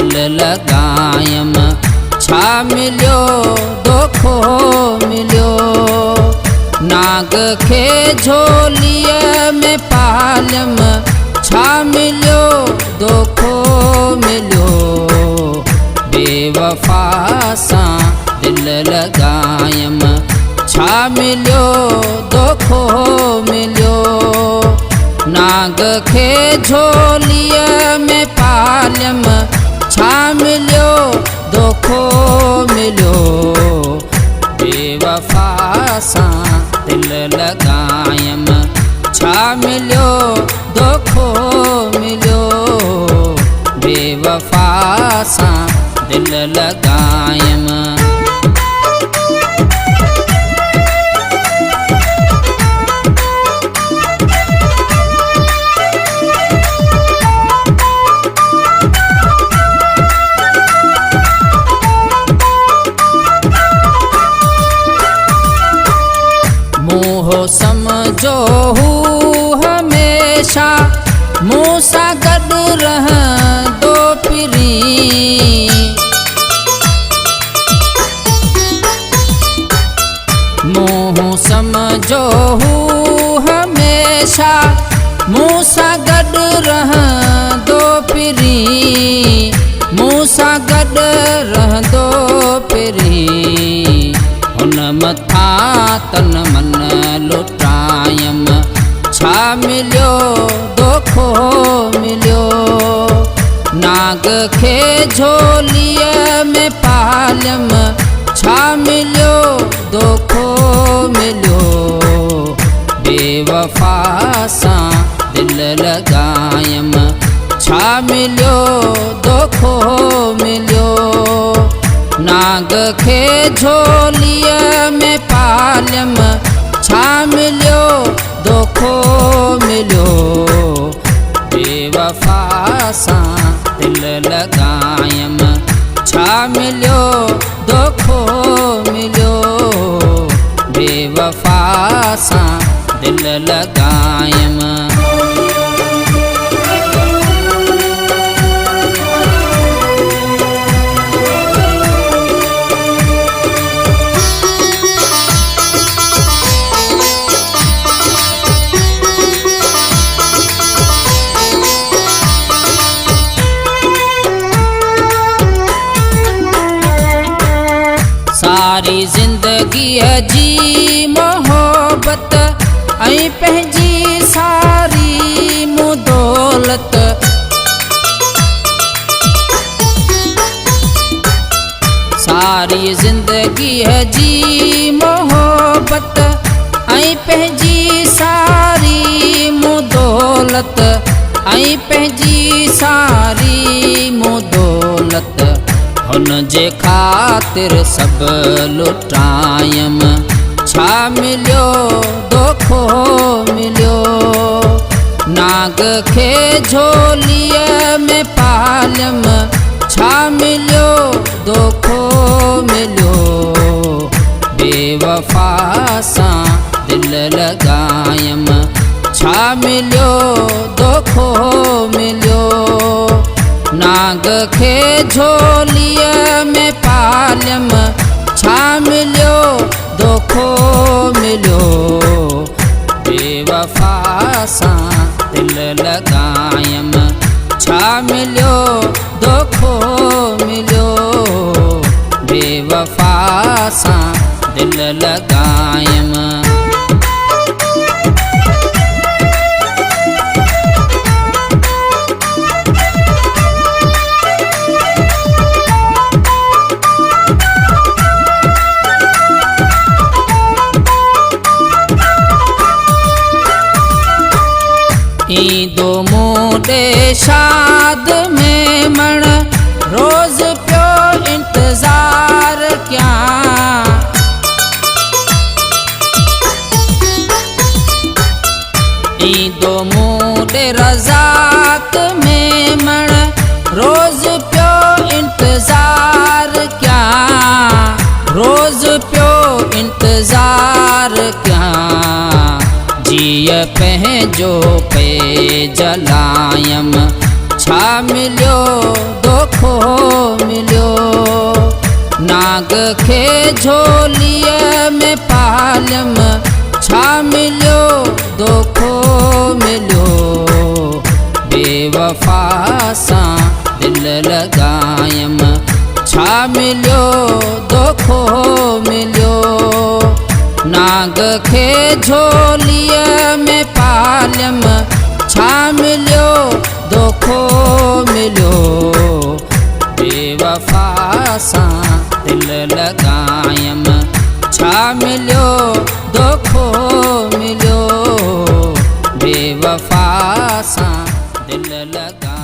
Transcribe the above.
दिल लगायम छा मिलियो दोखो मिलियो। नाग खे झोलीअ में पालम छा मिलियो दोखो मिलियो। बेवफा सां दिल लगायम छा मिलियो दोखो मिलियो। नाग खे झोलीअ में पालम छा मिलियो दोखो मिलियो। बेवफा सां दिल लगायम छा मिलियो दोखो मिलियो। बेवफा सां दिल लगायम। मोह समझो हू हमेशा मूंसा गॾु रहंदो फिरी। मोह समझो हू हमेशा मूंसा गॾु रहंदो फिरी। मूंसा गॾु रहंदो फिरी। हुन मथां तन मन लुटायम छा मिलियो दोखो मिलियो। नाग खे झोलीअ में पालम छा मिलियो दोखो मिलियो। बेवफा सां दिल लगायम छा मिलियो दोखो मिलियो। नाग खे झोलीअ में पालम छा मिलियो दोखो मिलियो। बेवफा सां दिल लगायम छा मिलियो दोखो मिलियो। बेवफा सां दिल लगायम। सारी ज़िंदगीअ जी मोहब्बत ऐं पंहिंजी सारी मुदौलत। सारी ज़िंदगीअ जी मोहब्बत ऐं पंहिंजी सारी मुदौलत। ऐं पंहिंजी सारी मुदौलत। हुन जे ख़ातिर सभु लुटायम छा मिलियो दोखो मिलियो। नाग खे झोलीअ में पालम छा मिलियो दोखो मिलियो। बेवफा सां दिल लगायम छा मिलियो दोखो मिलियो। नाग खे झोलीअ में पालम छा मिलियो दोखो मिलियो। बेवफा सां दिल लगायम छा मिलियो दोखो मिलियो। बेवफा सां दिल लगायम। ईंदो मूंडे शाद में मण रोज़ पियो इंतज़ार कयां। ईंदो मूंडे रज़ाक में मण रोज़ पियो इंतज़ार कयां। रोज़ पियो इंतज़ार कयां। जीअ पंहिंजो पे जलायम छा मिलियो दोखो मिलियो। नाग खे झोलीअ में पालियम छा मिलियो दोखो मिलियो। बेवफा सां दिल लगायम छा मिलियो दोखो मिलियो। नाग खे झोलीअ में पालियम छा मिलियो दोखो मिलियो। बेवफा सां दिल लगायम छा मिलियो दोखो मिलियो। बेवफा सां दिल लगा